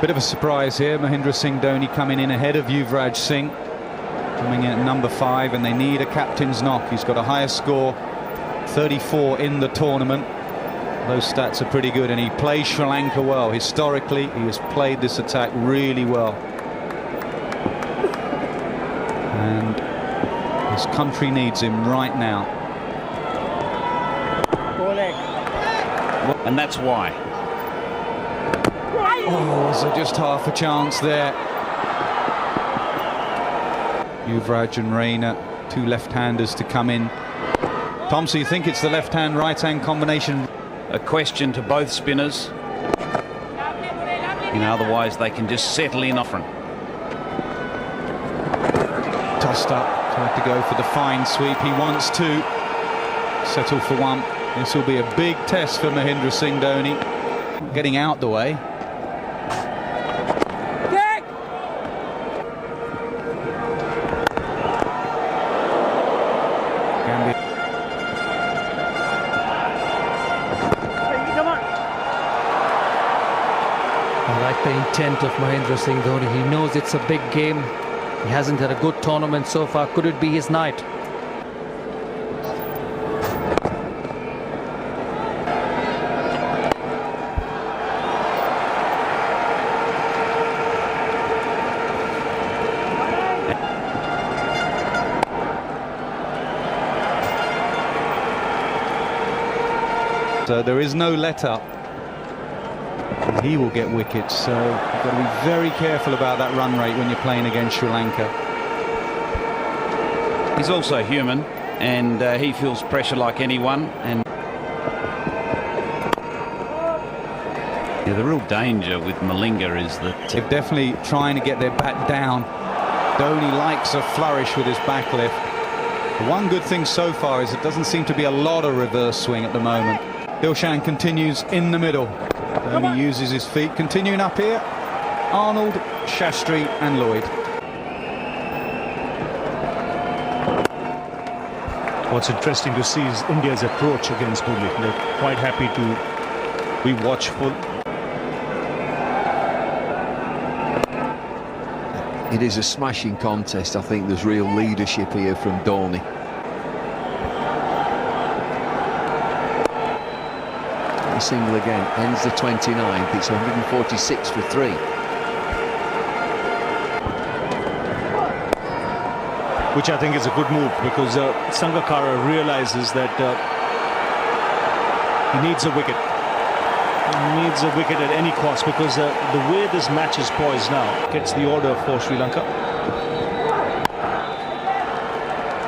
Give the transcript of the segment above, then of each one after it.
Bit of a surprise here. Mahendra Singh Dhoni coming in ahead of Yuvraj Singh, coming in at number 5, and they need a captain's knock. He's got a higher score, 34 in the tournament. Those stats are pretty good, and he plays Sri Lanka well. Historically, he has played this attack really well. And his country needs him right now. And that's why. Oh, so just half a chance there. Yuvraj and Raina, two left-handers to come in. Tom, so you think it's the left-hand, right-hand combination? A question to both spinners. Otherwise they can just settle in off front. Tossed up, tried to go for the fine sweep. He wants to settle for one. This will be a big test for Mahendra Singh Dhoni. Getting out the way. I like the intent of Mahendra Singh Dhoni. He knows it's a big game. He hasn't had a good tournament so far. Could it be his night? So there is no let-up. He will get wickets, so you've got to be very careful about that run rate when you're playing against Sri Lanka. He's also human, and he feels pressure like anyone. And the real danger with Malinga is that they're definitely trying to get their bat down. Dhoni likes a flourish with his back lift. The one good thing so far is it doesn't seem to be a lot of reverse swing at the moment. Dilshan continues in the middle. Dhoni uses his feet. Continuing up here, Arnold, Shastri and Lloyd. What's interesting to see is India's approach against Murli. They're quite happy to be watchful. It is a smashing contest. I think there's real leadership here from Dhoni. Single again, ends the 29th. It's 146 for 3. Which I think is a good move, because Sangakkara realizes that he needs a wicket. He needs a wicket at any cost, because the way this match is poised now gets the order for Sri Lanka.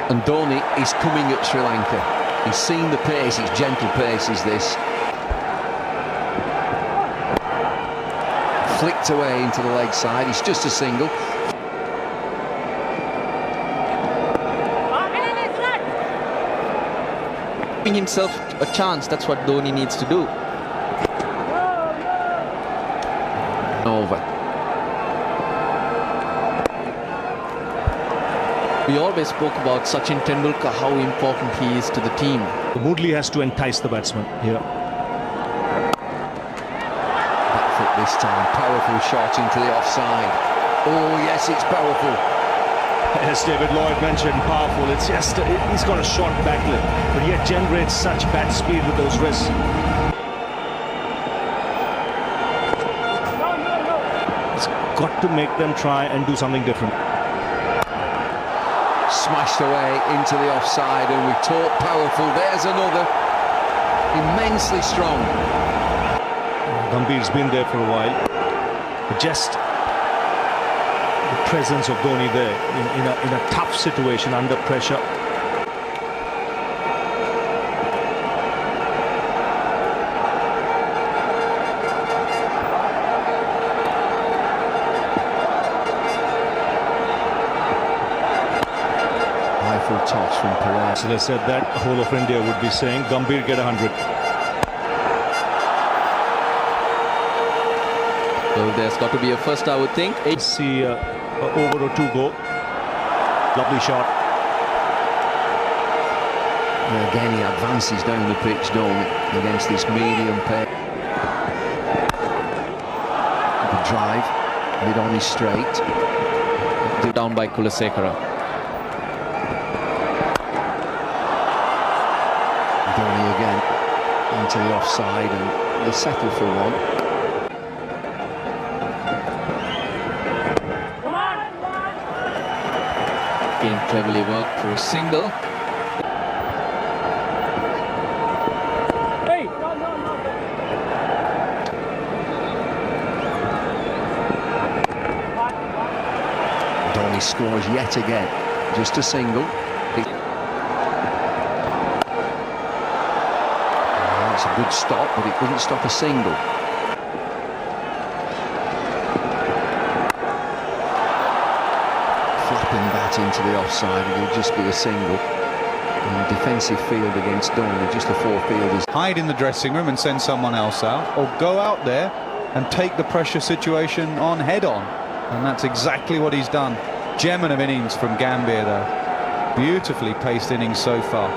And Dhoni is coming at Sri Lanka. He's seen the pace, it's gentle pace is this. Flicked away into the leg side. He's just a single. Giving himself a chance, that's what Dhoni needs to do. Over. We always spoke about Sachin Tendulkar, how important he is to the team. Murli has to entice the batsman here. This time, powerful shot into the offside. Oh yes, it's powerful. As David Lloyd mentioned, powerful. It's just he's got a short backlip, but yet generates such bat speed with those wrists. It's got to make them try and do something different. Smashed away into the offside, and we talk powerful. There's another. Immensely strong. Gambhir's been there for a while, but just the presence of Dhoni there in a tough situation under pressure. Rifle toss from Perez. So they said that whole of India would be saying Gambhir get 100. So there's got to be a first, I would think. Let's see over or 2 go. Lovely shot. And again, he advances down the pitch, Dhoni, against this medium pace. drive, mid-on is straight. Down by Kulasekara. Dhoni again into the offside, and they settle for one. Being cleverly worked for a single. Dhoni scores yet again, just a single. That's a good stop, but it couldn't stop a single. Flapping that into the offside, it'll just be a single. And defensive field against Dhoni, just the four fielders. Hide in the dressing room and send someone else out, or go out there and take the pressure situation on head-on. And that's exactly what he's done. Gem of innings from Gambhir, though. Beautifully paced innings so far.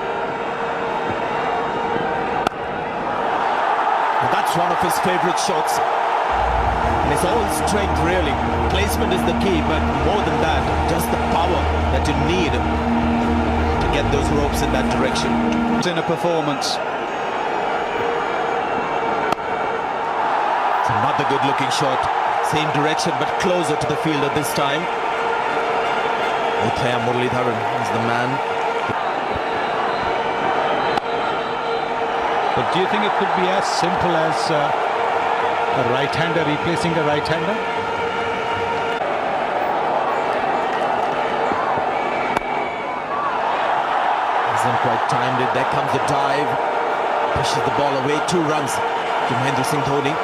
That's one of his favourite shots. And it's all strength, really. Placement is the key, but more than that, just the power that you need to get those ropes in that direction. It's in a performance. It's another good-looking shot. Same direction, but closer to the fielder this time. Uthaya Muralidharan is the man. But do you think it could be as simple as a right-hander replacing a right-hander? Hasn't quite timed it. There comes the dive. Pushes the ball away. 2 runs to Mahendra Singh Dhoni.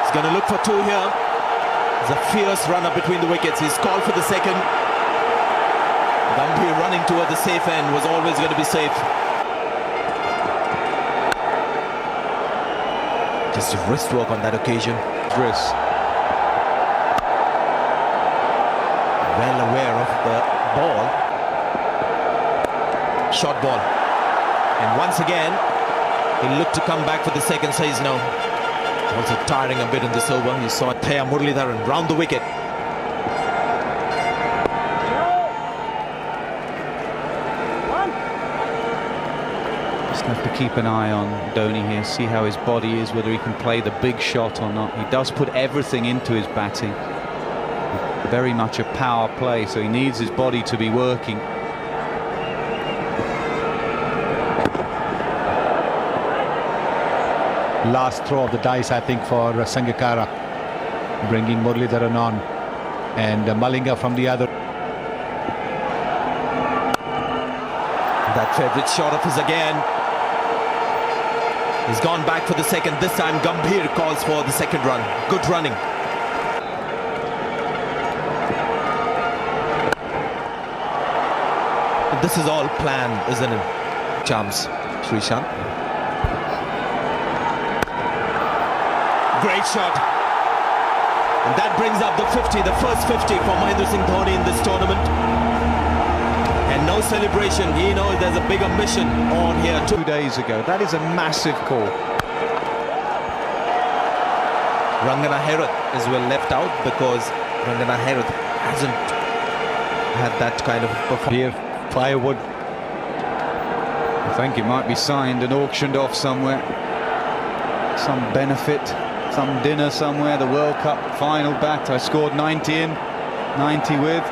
He's going to look for 2 here. There's a fierce runner between the wickets. He's called for the second. Gambhir running toward the safe end was always going to be safe. Just wrist work on that occasion. Wrist. Well aware of the ball. Short ball. And once again, he looked to come back for the second, says no. Also tiring a bit in this over. You saw Uthaya Muralidharan round the wicket. Just have to keep an eye on Dhoni here, see how his body is, whether he can play the big shot or not. He does put everything into his batting. Very much a power play, so he needs his body to be working. Last throw of the dice, I think, for Sangakkara, bringing Muralidharan on, and Malinga from the other. That favourite shot of his again. He's gone back for the second. This time Gambhir calls for the second run. Good running. This is all planned, isn't it? Chams, Srishant. Great shot. And that brings up the 50, the first 50 for Mahendra Singh Dhoni in this tournament. And no celebration. He knows there's a bigger mission on here. 2 days ago. That is a massive call. Rangana Herath is well left out because Rangana Herath hasn't had that kind of performance. Here, firewood. I think it might be signed and auctioned off somewhere. Some benefit, some dinner somewhere. The World Cup final bat. I scored 90 in, 90 with.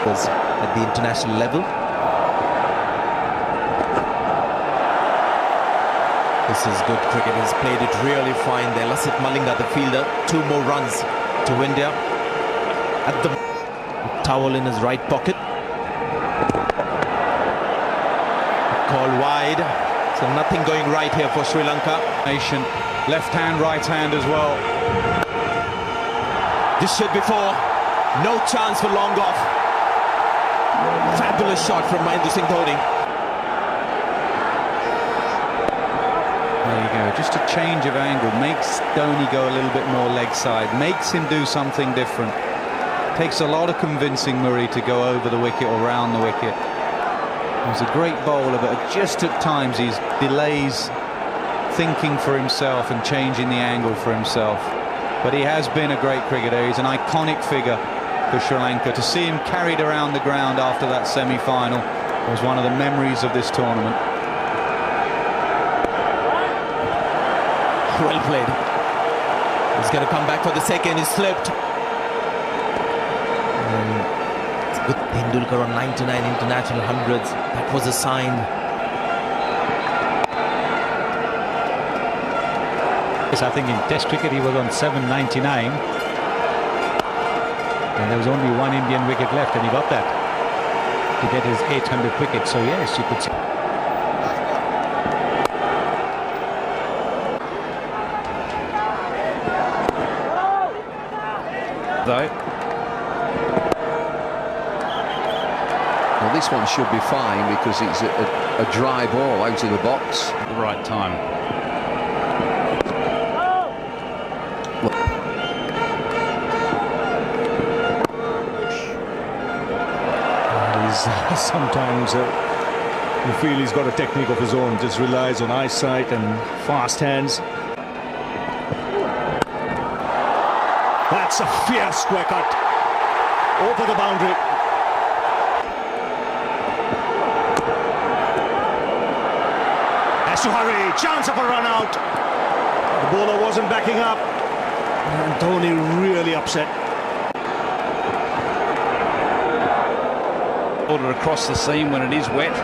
At the international level. This is good cricket. He's played it really fine there. Lasith Malinga, the fielder, 2 more runs to India. At the towel in his right pocket. Call wide. So nothing going right here for Sri Lanka. Nation, left hand, right hand as well. This should be 4. No chance for long off. Fabulous shot from Mahendra Singh Dhoni. There you go, just a change of angle makes Dhoni go a little bit more leg side, makes him do something different. Takes a lot of convincing Murray to go over the wicket or round the wicket. He's a great bowler, but just at times he delays thinking for himself and changing the angle for himself. But he has been a great cricketer. He's an iconic figure for Sri Lanka. To see him carried around the ground after that semi-final was one of the memories of this tournament. Well played. He's going to come back for the second. He slipped. It's good. Tendulkar on 99 international hundreds. That was a sign. Yes, I think in Test cricket he was on 799, and there was only one Indian wicket left, and he got that to get his 800th wicket. So yes, you could say. Though Well, this one should be fine because it's a dry ball out of the box. at the right time. Sometimes you feel he's got a technique of his own, just relies on eyesight and fast hands. That's a fierce square cut over the boundary. Has to hurry, chance of a run out. The bowler wasn't backing up, and Dhoni really upset. Order across the seam when it is wet.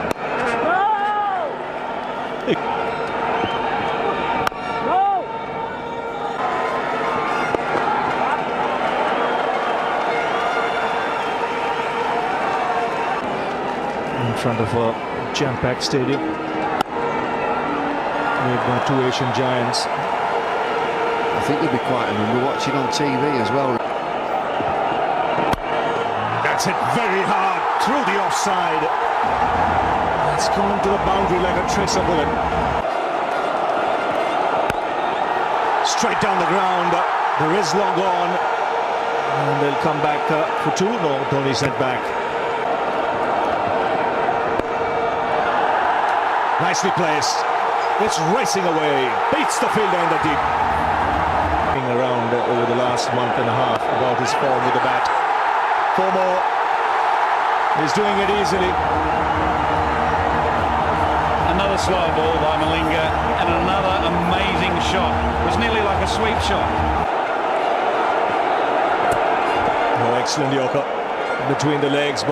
In front of a jam-packed stadium with two Asian giants. I think there'll be quite a number watching on TV as well. That's it very hard through the offside. It's gone to the boundary like a tracer bullet. Straight down the ground. The wrist long gone. And they'll come back for two. No, Dhoni sent back. Nicely placed. It's racing away. Beats the fielder in the deep. Around over the last month and a half about his form with the bat. 4 more. He's doing it easily. Another slow ball by Malinga and another amazing shot. It was nearly like a sweep shot. Oh, excellent Yorker between the legs.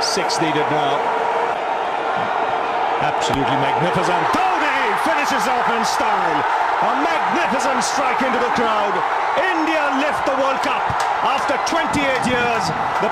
6 needed now. Absolutely magnificent. Dhoni finishes off in style. A magnificent strike into the crowd. India lift the World Cup after 28 years. The